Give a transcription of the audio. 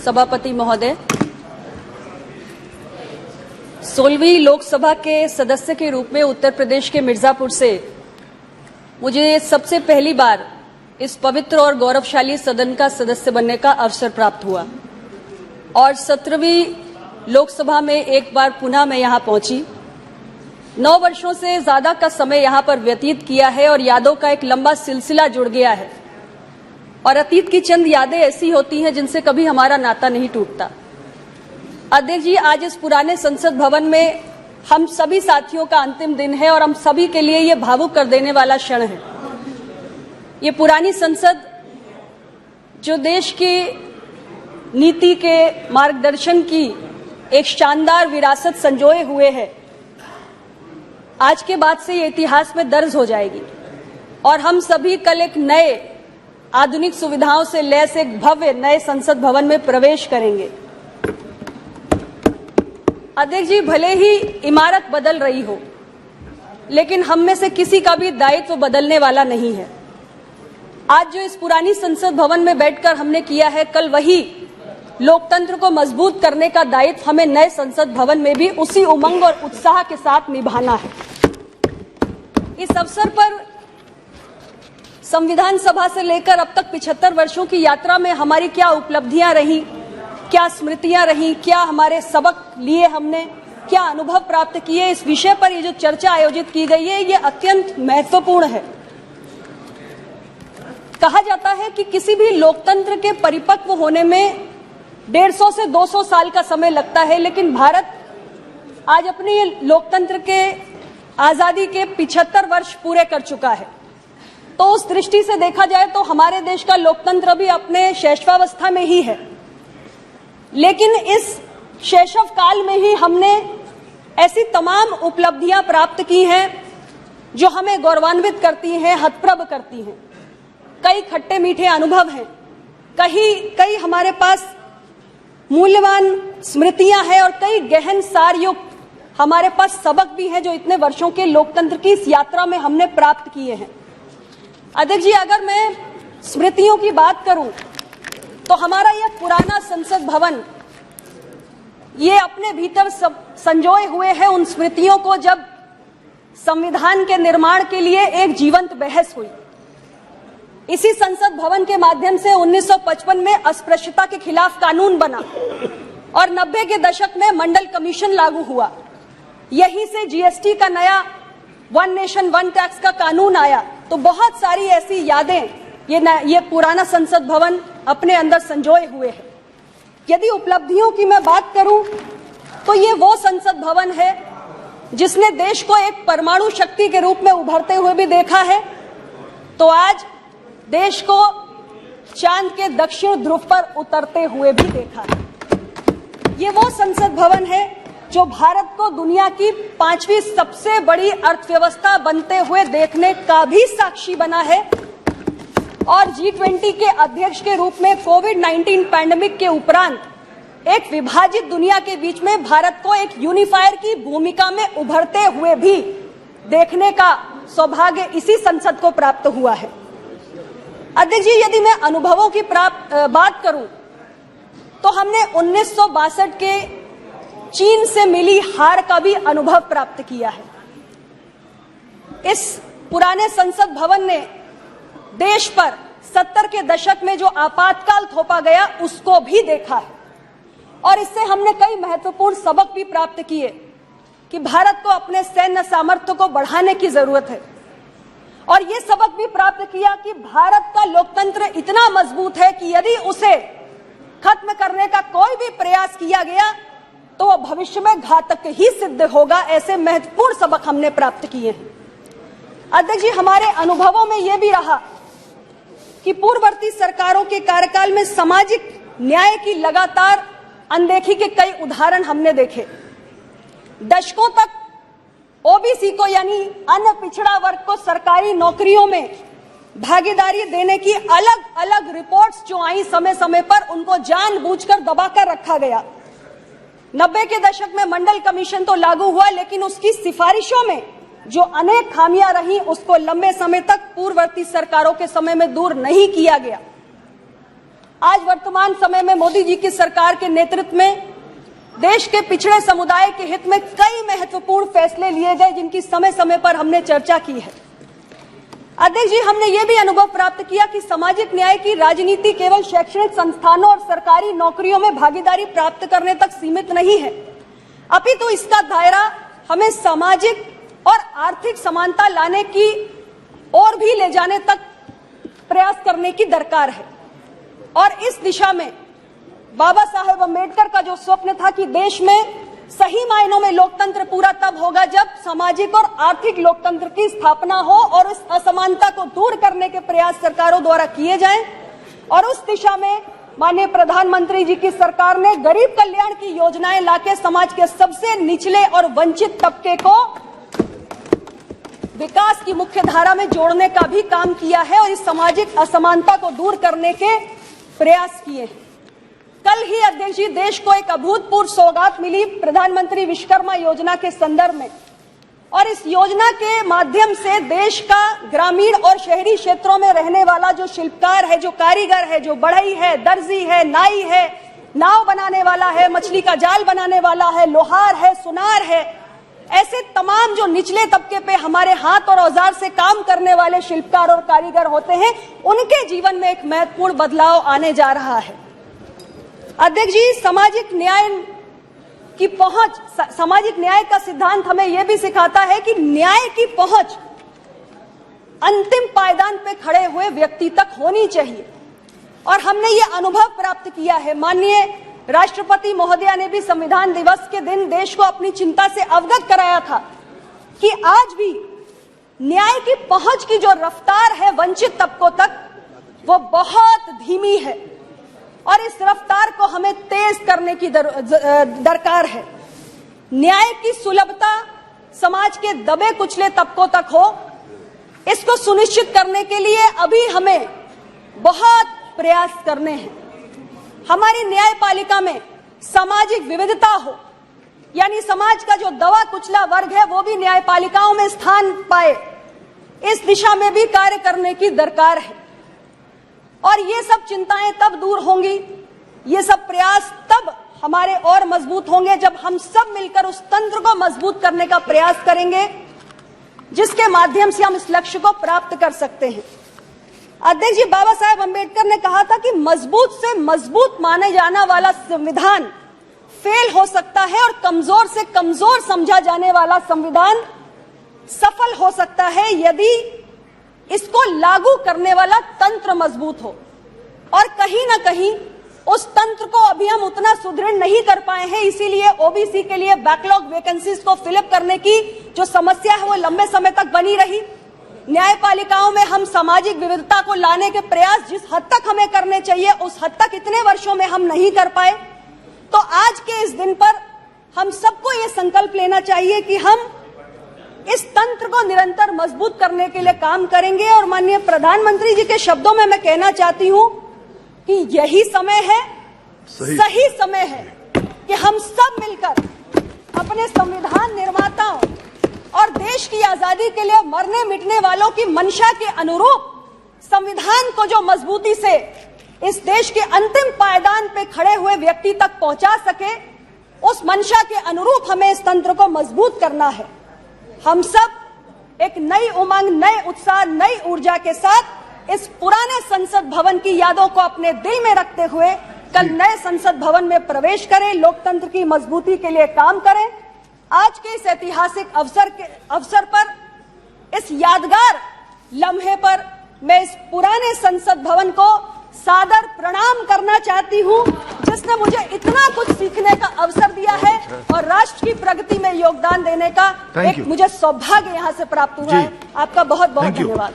सभापति महोदय, 16वीं लोकसभा के सदस्य के रूप में उत्तर प्रदेश के मिर्जापुर से मुझे सबसे पहली बार इस पवित्र और गौरवशाली सदन का सदस्य बनने का अवसर प्राप्त हुआ और 17वीं लोकसभा में एक बार पुनः मैं यहां पहुंची। 9 वर्षों से ज्यादा का समय यहां पर व्यतीत किया है और यादों का एक लंबा सिलसिला जुड़ गया है और अतीत की चंद यादें ऐसी होती हैं जिनसे कभी हमारा नाता नहीं टूटता। अध्यक्ष जी, आज इस पुराने संसद भवन में हम सभी साथियों का अंतिम दिन है और हम सभी के लिए ये भावुक कर देने वाला क्षण है। ये पुरानी संसद जो देश की नीति के मार्गदर्शन की एक शानदार विरासत संजोए हुए है, आज के बाद से ये इतिहास में दर्ज हो जाएगी और हम सभी कल एक नए आधुनिक सुविधाओं से लैस एक भव्य नए संसद भवन में प्रवेश करेंगे। अध्यक्ष जी, भले ही इमारत बदल रही हो, लेकिन हम में से किसी का भी दायित्व बदलने वाला नहीं है। आज जो इस पुरानी संसद भवन में बैठकर हमने किया है, कल वही लोकतंत्र को मजबूत करने का दायित्व हमें नए संसद भवन में भी उसी उमंग और उत्साह के साथ निभाना है। इस अवसर पर संविधान सभा से लेकर अब तक 75 वर्षों की यात्रा में हमारी क्या उपलब्धियां रही, क्या स्मृतियां रही, क्या हमारे सबक लिए हमने, क्या अनुभव प्राप्त किए, इस विषय पर ये जो चर्चा आयोजित की गई है, ये अत्यंत महत्वपूर्ण है। कहा जाता है कि किसी भी लोकतंत्र के परिपक्व होने में 150 से 200 साल का समय लगता है, लेकिन भारत आज अपने लोकतंत्र के आजादी के 75 वर्ष पूरे कर चुका है। तो उस दृष्टि से देखा जाए तो हमारे देश का लोकतंत्र भी अपने शैशवावस्था में ही है, लेकिन इस शैशव काल में ही हमने ऐसी तमाम उपलब्धियां प्राप्त की हैं जो हमें गौरवान्वित करती हैं, हतप्रभ करती हैं। कई खट्टे मीठे अनुभव हैं, कई हमारे पास मूल्यवान स्मृतियां हैं और कई गहन सारयुक्त हमारे पास सबक भी हैं जो इतने वर्षों के लोकतंत्र की इस यात्रा में हमने प्राप्त किए हैं। अध्यक्ष जी, अगर मैं स्मृतियों की बात करूं तो हमारा यह पुराना संसद भवन ये अपने भीतर संजोए हुए है उन स्मृतियों को जब संविधान के निर्माण के लिए एक जीवंत बहस हुई। इसी संसद भवन के माध्यम से 1955 में अस्पृश्यता के खिलाफ कानून बना और 90 के दशक में मंडल कमीशन लागू हुआ। यहीं से जीएसटी का नया वन नेशन वन टैक्स का कानून आया। तो बहुत सारी ऐसी यादें ये पुराना संसद भवन अपने अंदर संजोए हुए है। यदि उपलब्धियों की मैं बात करूं तो ये वो संसद भवन है जिसने देश को एक परमाणु शक्ति के रूप में उभरते हुए भी देखा है, तो आज देश को चांद के दक्षिण ध्रुव पर उतरते हुए भी देखा है। ये वो संसद भवन है जो भारत को दुनिया की 5वीं सबसे बड़ी अर्थव्यवस्था बनते हुए देखने का भी साक्षी बना है और G20 के अध्यक्ष के रूप में कोविड-19 पैंडेमिक के उपरांत एक विभाजित दुनिया के बीच में भारत को एक यूनिफायर की भूमिका में उभरते हुए भी देखने का सौभाग्य इसी संसद को प्राप्त हुआ है। अध्यक्ष जी, यदि मैं अनुभवों की बात करूं तो हमने 1962 के चीन से मिली हार का भी अनुभव प्राप्त किया है। इस पुराने संसद भवन ने देश पर 70 के दशक में जो आपातकाल थोपा गया उसको भी देखा है और इससे हमने कई महत्वपूर्ण सबक भी प्राप्त किए कि भारत को अपने सैन्य सामर्थ्य को बढ़ाने की जरूरत है और ये सबक भी प्राप्त किया कि भारत का लोकतंत्र इतना मजबूत है कि यदि उसे खत्म करने का कोई भी प्रयास किया गया तो वह भविष्य में घातक ही सिद्ध होगा। ऐसे महत्वपूर्ण सबक हमने प्राप्त किए हैं। अध्यक्ष जी, हमारे अनुभवों में यह भी रहा कि पूर्ववर्ती सरकारों के कार्यकाल में सामाजिक न्याय की लगातार अनदेखी के कई उदाहरण हमने देखे। दशकों तक ओबीसी को यानी अन्य पिछड़ा वर्ग को सरकारी नौकरियों में भागीदारी देने की अलग अलग रिपोर्ट्स जो आई समय समय पर, उनको जानबूझकर दबाकर रखा गया। 90 के दशक में मंडल कमीशन तो लागू हुआ, लेकिन उसकी सिफारिशों में जो अनेक खामियां रही उसको लंबे समय तक पूर्ववर्ती सरकारों के समय में दूर नहीं किया गया। आज वर्तमान समय में मोदी जी की सरकार के नेतृत्व में देश के पिछड़े समुदाय के हित में कई महत्वपूर्ण फैसले लिए गए, जिनकी समय समय पर हमने चर्चा की है। अध्यक्ष जी, हमने ये भी अनुभव प्राप्त किया कि सामाजिक न्याय की राजनीति केवल शैक्षणिक संस्थानों और सरकारी नौकरियों में भागीदारी प्राप्त करने तक सीमित नहीं है, अपितु इसका दायरा हमें सामाजिक और आर्थिक समानता लाने की ओर भी ले जाने तक प्रयास करने की दरकार है। और इस दिशा में बाबा साहेब अम्बेडकर का जो स्वप्न था कि देश में सही मायनों में लोकतंत्र पूरा तब होगा जब सामाजिक और आर्थिक लोकतंत्र की स्थापना हो और इस असमानता को दूर करने के प्रयास सरकारों द्वारा किए जाएं। और उस दिशा में माननीय प्रधानमंत्री जी की सरकार ने गरीब कल्याण की योजनाएं लाके समाज के सबसे निचले और वंचित तबके को विकास की मुख्य धारा में जोड़ने का भी काम किया है और इस सामाजिक असमानता को दूर करने के प्रयास किए हैं। कल ही अध्यक्ष जी, देश को एक अभूतपूर्व सौगात मिली प्रधानमंत्री विश्वकर्मा योजना के संदर्भ में, और इस योजना के माध्यम से देश का ग्रामीण और शहरी क्षेत्रों में रहने वाला जो शिल्पकार है, जो कारीगर है, जो बढ़ई है, दर्जी है, नाई है, नाव बनाने वाला है, मछली का जाल बनाने वाला है, लोहार है, सुनार है, ऐसे तमाम जो निचले तबके पे हमारे हाथ और औजार से काम करने वाले शिल्पकार और कारीगर होते हैं, उनके जीवन में एक महत्वपूर्ण बदलाव आने जा रहा है। अध्यक्ष जी, सामाजिक न्याय की पहुंच, सामाजिक न्याय का सिद्धांत हमें यह भी सिखाता है कि न्याय की पहुंच अंतिम पायदान पे खड़े हुए व्यक्ति तक होनी चाहिए। और हमने ये अनुभव प्राप्त किया है। माननीय राष्ट्रपति महोदया ने भी संविधान दिवस के दिन देश को अपनी चिंता से अवगत कराया था कि आज भी न्याय की पहुंच की जो रफ्तार है वंचित तबकों तक, वो बहुत धीमी है और इस रफ्तार को हमें तेज करने की दरकार है। न्याय की सुलभता समाज के दबे कुचले तबकों तक हो, इसको सुनिश्चित करने के लिए अभी हमें बहुत प्रयास करने हैं। हमारी न्यायपालिका में सामाजिक विविधता हो, यानी समाज का जो दबा कुचला वर्ग है वो भी न्यायपालिकाओं में स्थान पाए, इस दिशा में भी कार्य करने की दरकार है। और ये सब चिंताएं तब दूर होंगी, ये सब प्रयास तब हमारे और मजबूत होंगे जब हम सब मिलकर उस तंत्र को मजबूत करने का प्रयास करेंगे जिसके माध्यम से हम इस लक्ष्य को प्राप्त कर सकते हैं। अध्यक्ष जी, बाबा साहेब अम्बेडकर ने कहा था कि मजबूत से मजबूत माने जाने वाला संविधान फेल हो सकता है और कमजोर से कमजोर समझा जाने वाला संविधान सफल हो सकता है यदि इसको लागू करने वाला तंत्र मजबूत हो। और कहीं ना कहीं उस तंत्र को अभी हम उतना सुदृढ़ नहीं कर पाए हैं, इसीलिए ओबीसी के लिए बैकलॉग वैकेंसीज को फिलअप करने की जो समस्या है वो लंबे समय तक बनी रही। न्यायपालिकाओं में हम सामाजिक विविधता को लाने के प्रयास जिस हद तक हमें करने चाहिए उस हद तक इतने वर्षों में हम नहीं कर पाए। तो आज के इस दिन पर हम सबको ये संकल्प लेना चाहिए कि हम इस तंत्र को निरंतर मजबूत करने के लिए काम करेंगे। और माननीय प्रधानमंत्री जी के शब्दों में मैं कहना चाहती हूं कि यही समय है, सही समय है कि हम सब मिलकर अपने संविधान निर्माताओं और देश की आजादी के लिए मरने मिटने वालों की मंशा के अनुरूप संविधान को जो मजबूती से इस देश के अंतिम पायदान पे खड़े हुए व्यक्ति तक पहुंचा सके, उस मंशा के अनुरूप हमें इस तंत्र को मजबूत करना है। हम सब एक नई उमंग, नए उत्साह, नई ऊर्जा के साथ इस पुराने संसद भवन की यादों को अपने दिल में रखते हुए कल नए संसद भवन में प्रवेश करें, लोकतंत्र की मजबूती के लिए काम करें। आज के इस ऐतिहासिक अवसर पर, इस यादगार लम्हे पर मैं इस पुराने संसद भवन को सादर प्रणाम करना चाहती हूं, जिसने मुझे इतना कुछ सीखने का अवसर दिया है और राष्ट्र की प्रगति में योगदान देने का एक मुझे सौभाग्य यहां से प्राप्त हुआ है। आपका बहुत बहुत धन्यवाद।